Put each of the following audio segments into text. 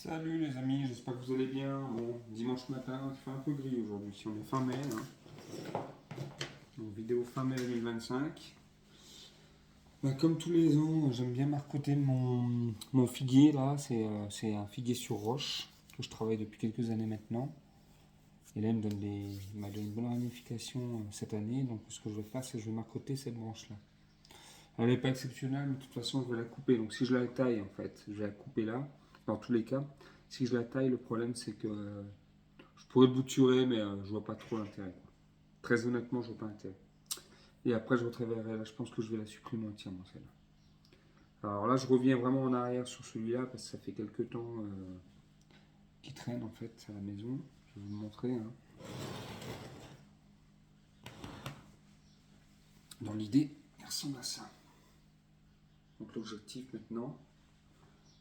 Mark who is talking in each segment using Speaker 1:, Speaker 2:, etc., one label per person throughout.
Speaker 1: Salut les amis, j'espère que vous allez bien. Bon, dimanche matin, il fait un peu gris aujourd'hui. Si on est fin mai, hein. Donc, vidéo fin mai 2025. Bah, comme tous les ans, j'aime bien marcoter mon figuier là. C'est un figuier sur roche que je travaille depuis quelques années maintenant. Et là, il m'a donné une bonne ramification cette année. Donc, ce que je vais faire, c'est que je vais marcoter cette branche là. Elle n'est pas exceptionnelle, mais de toute façon, je vais la couper. Donc, si je la taille, en fait, je vais la couper là. Dans tous les cas, si je la taille, le problème, c'est que je pourrais bouturer, mais je vois pas trop l'intérêt, quoi. Très honnêtement, je vois pas l'intérêt. Et après, je retravaillerai là. Je pense que je vais la supprimer entièrement, celle-là. Alors là, je reviens vraiment en arrière sur celui-là parce que ça fait quelques temps qu'il traîne en fait à la maison. Je vais vous le montrer, hein. Dans l'idée, il ressemble à ça. Donc l'objectif maintenant,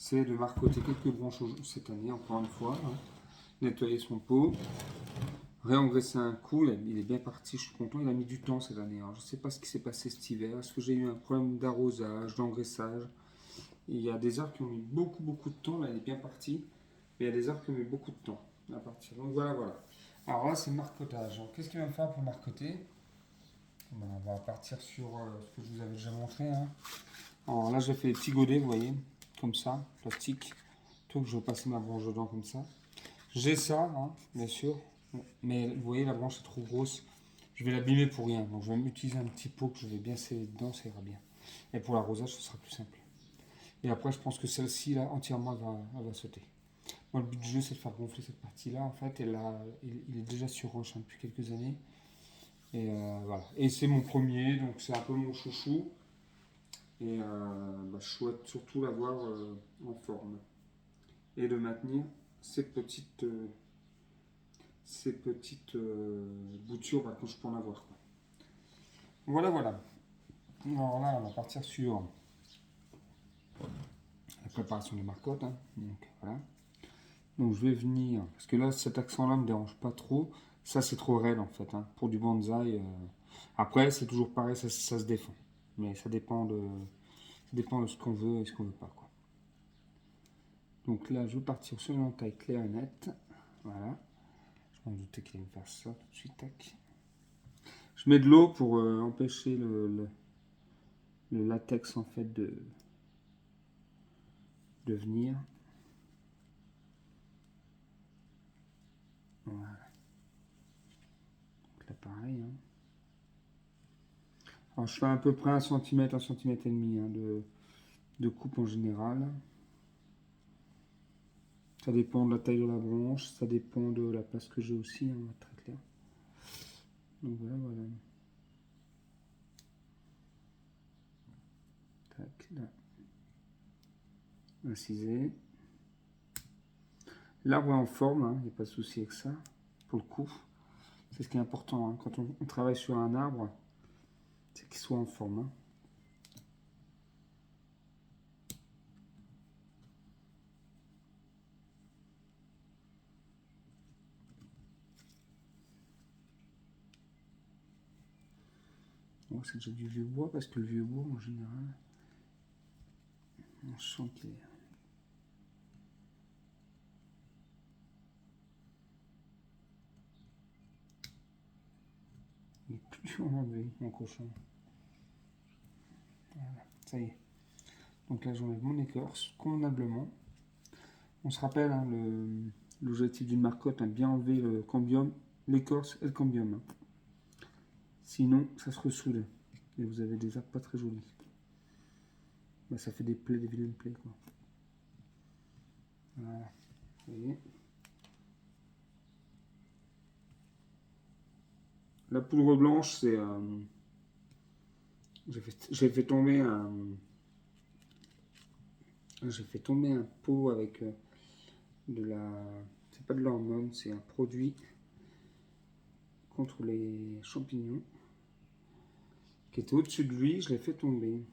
Speaker 1: c'est de marcoter quelques branches cette année, encore une fois, hein. Nettoyer son pot, réengraisser un coup. Il est bien parti, je suis content. Il a mis du temps cette année. Alors, je ne sais pas ce qui s'est passé cet hiver. Est-ce que j'ai eu un problème d'arrosage, d'engraissage? Il y a des arbres qui ont mis beaucoup de temps. Là, il est bien parti. Mais il y a des arbres qui ont mis beaucoup de temps à partir. Donc voilà. Alors là, c'est le marcotage. Alors, qu'est-ce qu'il va me faire pour marcoter? Ben, on va partir sur ce que je vous avais déjà montré, hein. Alors là, j'ai fait des petits godets, vous voyez, comme ça, plastique. Tout que je vais passer ma branche dedans comme ça. J'ai ça, hein, bien sûr. Mais vous voyez, la branche est trop grosse. Je vais l'abîmer pour rien. Donc je vais utiliser un petit pot que je vais bien sceller dedans, ça ira bien. Et pour l'arrosage, ce sera plus simple. Et après, je pense que celle-ci, là, entièrement, elle va sauter. Moi, le but du jeu, c'est de faire gonfler cette partie-là. En fait, il est déjà sur roche, hein, depuis quelques années. Et voilà. Et c'est mon premier, donc c'est un peu mon chouchou. Et je souhaite surtout l'avoir en forme. Et de maintenir ces petites boutures quand je peux en avoir, quoi. Voilà. Alors là, on va partir sur la préparation des marcottes, hein. Donc voilà. Donc je vais venir, parce que là, cet accent-là ne me dérange pas trop. Ça, c'est trop raide en fait, hein. Pour du bonsaï. Après, c'est toujours pareil, ça se défend. Mais ça dépend de ce qu'on veut et ce qu'on veut pas, quoi. Donc là, je vais partir sur une entaille claire et nette. Voilà. Je m'en doutais qu'il allait me faire ça tout de suite. Tac. Je mets de l'eau pour empêcher le latex en fait de venir. Voilà. Donc là, pareil, hein. Alors, je fais à peu près 1 cm, 1 cm et demi, hein, de coupe en général. Ça dépend de la taille de la branche, ça dépend de la place que j'ai aussi, hein, très clair. Donc voilà. Tac, là. Incisé. L'arbre est en forme, hein, il n'y a pas de souci avec ça. Pour le coup, c'est ce qui est important, hein. Quand on travaille sur un arbre, c'est qu'il soit en forme, hein. Bon, c'est déjà du vieux bois, parce que le vieux bois, en général, on sent qu'il est... Il est plus dur à enlever, mon cochon. Voilà, ça y est. Donc là, j'enlève mon écorce convenablement. On se rappelle, hein, l'objectif d'une marcotte, hein, bien enlever le cambium, l'écorce et le cambium, hein. Sinon, ça se ressoude. Et vous avez des arbres pas très jolis. Bah, ça fait des plaies, des vilaines plaies, quoi. Voilà. Vous voyez. La poudre blanche, c'est... j'ai fait tomber un pot avec de la... C'est pas de l'hormone, c'est un produit contre les champignons qui était au-dessus de lui, je l'ai fait tomber.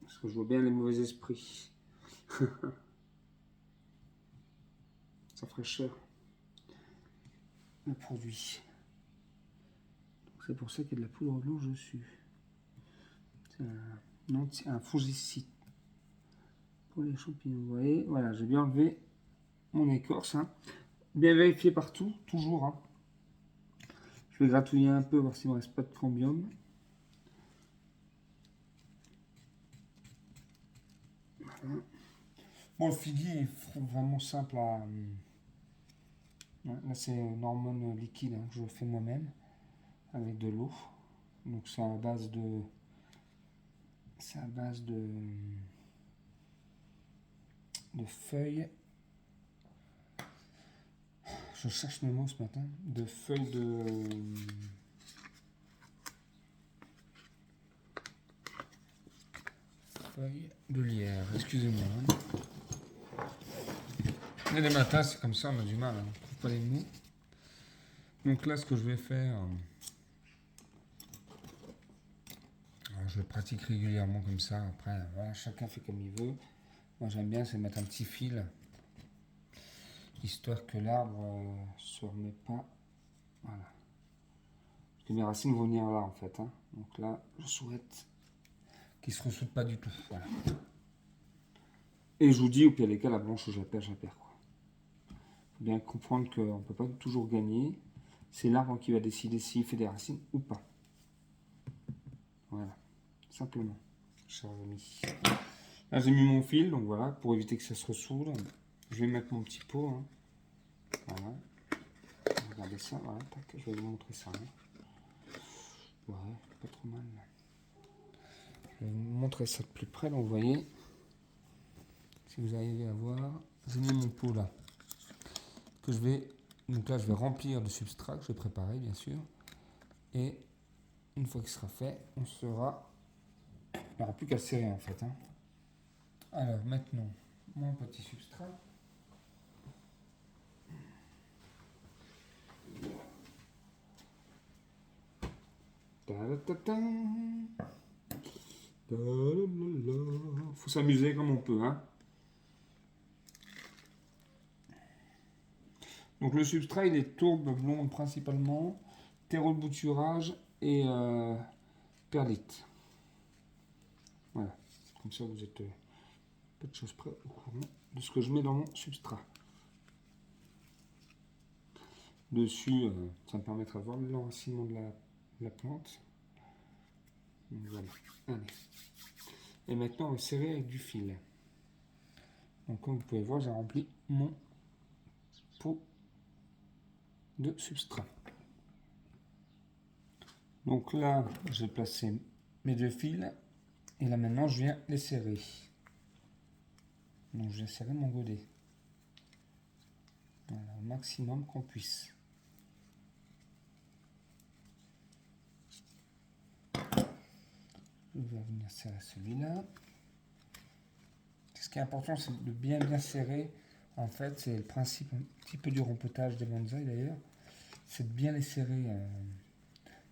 Speaker 1: Parce que je vois bien les mauvais esprits. Ça ferait cher, le produit. C'est pour ça qu'il y a de la poudre blanche dessus. C'est un fongicide. pour les champignons. Vous voyez, voilà, j'ai bien enlevé mon écorce. Hein. Bien vérifier partout, toujours. Hein. Je vais gratouiller un peu, voir s'il ne me reste pas de cambium. Voilà. Bon, le figuier est vraiment simple à... Là, c'est une hormone liquide hein, que je fais moi-même avec de l'eau. Donc, c'est à base de... C'est à base de feuilles. Je cherche mes mots ce matin. De feuilles de lierre. Excusez-moi. Hein. Et les matins, c'est comme ça, on a du mal. Hein. On trouve pas les mots. Donc là, ce que je vais faire... Alors, je le pratique régulièrement comme ça. Après, voilà, chacun fait comme il veut. Moi, j'aime bien, c'est mettre un petit fil. Histoire que l'arbre se remet pas. Voilà. Parce que mes racines vont venir là, en fait. Hein. Donc là, je souhaite qu'il se ressoude pas du tout. Voilà. Et je vous dis, au pire des cas, la branche où je la perds quoi. Il faut bien comprendre qu'on ne peut pas toujours gagner. C'est l'arbre qui va décider s'il fait des racines ou pas. Voilà. Simplement, chers amis. Là, j'ai mis mon fil, donc voilà, pour éviter que ça se ressoude. Je vais mettre mon petit pot. Hein. Voilà. Regardez ça, voilà, tac, je vais vous montrer ça. Hein. Ouais, pas trop mal. Je vais vous montrer ça de plus près, donc vous voyez. Si vous arrivez à voir, j'ai mis mon pot là. Que je vais, donc là, je vais remplir de substrat que je vais préparer, bien sûr. Et une fois qu'il sera fait, il n'y aura plus qu'à serrer en fait. Hein. Alors maintenant, mon petit substrat. Faut s'amuser comme on peut. Hein. Donc le substrat, il est tourbe blonde principalement, terreau de bouturage et perlite. Voilà, comme ça vous êtes peu de choses près au courant de ce que je mets dans mon substrat. Dessus, ça me permettra de voir l'enracinement de la plante. Donc, voilà, allez. Et maintenant, on va serrer avec du fil. Donc comme vous pouvez voir, j'ai rempli mon pot de substrat. Donc là, j'ai placé mes deux fils. Et là maintenant, je viens les serrer. Donc je viens serrer mon godet. Voilà, au maximum qu'on puisse. Je vais venir serrer celui-là. Ce qui est important, c'est de bien serrer. En fait, c'est le principe un petit peu du rempotage des bonsaïs d'ailleurs. C'est de bien les serrer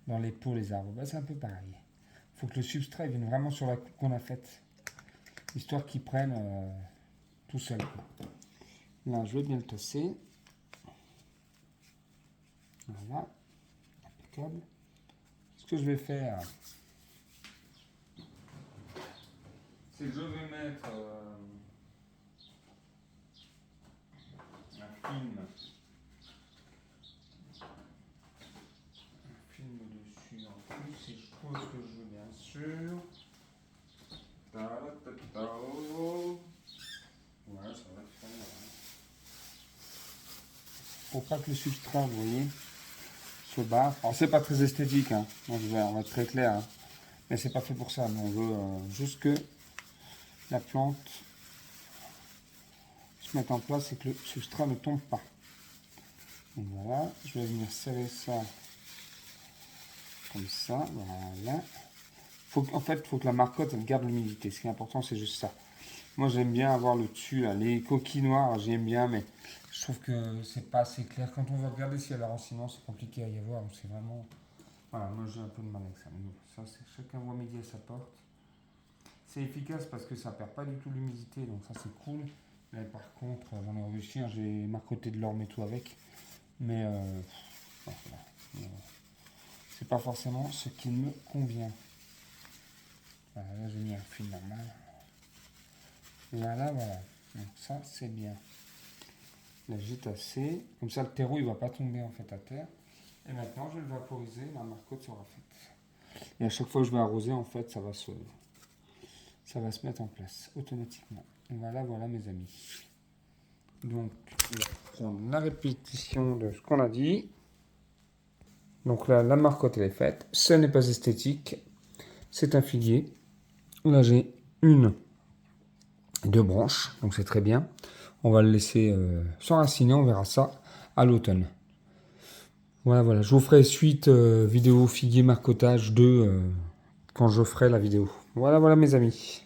Speaker 1: dans les pots, les arbres. Ben, c'est un peu pareil. Il faut que le substrat vienne vraiment sur la coupe qu'on a faite. Histoire qu'ils prennent tout seul. Là, je vais bien le tasser. Voilà. Impeccable. Ce que je vais faire, c'est que je vais mettre un film dessus en plus, et je pose que je veux bien sûr. Voilà, ça va faire. Pour pas que le substrat, vous voyez, se barre. Alors c'est pas très esthétique, hein. On va être très clair, hein. Mais c'est pas fait pour ça. Mais on veut juste que la plante se mette en place et que le substrat ne tombe pas. Donc voilà, je vais venir serrer ça comme ça, voilà. En fait, il faut que la marcotte elle garde l'humidité. Ce qui est important, c'est juste ça. Moi, j'aime bien avoir le dessus, là. Les coquilles noires, j'aime bien, mais je trouve que c'est pas assez clair. Quand on veut regarder s'il y a l'enracinement, c'est compliqué à y avoir. C'est vraiment... Voilà, moi j'ai un peu de mal avec ça. Mais ça, c'est chacun voit midi à sa porte. C'est efficace parce que ça perd pas du tout l'humidité, donc ça c'est cool. Mais par contre, j'en ai réussi, hein, j'ai marcoté de l'orme et tout avec. Mais voilà. C'est pas forcément ce qui me convient. Voilà, là j'ai mis un fil normal. Voilà, voilà. Donc ça, c'est bien. Là, j'ai tassé. Comme ça, le terreau, il ne va pas tomber en fait à terre. Et maintenant, je vais le vaporiser. La marcotte sera faite. Et à chaque fois que je vais arroser, en fait, ça va se mettre en place automatiquement. Voilà, voilà, mes amis. Donc, on va prendre la répétition de ce qu'on a dit. Donc là, la marcotte, elle est faite. Ce n'est pas esthétique. C'est un figuier. Là, j'ai deux branches. Donc, c'est très bien. On va le laisser s'enraciner. On verra ça à l'automne. Voilà, voilà. Je vous ferai suite vidéo figuier marcottage 2 quand je ferai la vidéo. Voilà, voilà, mes amis.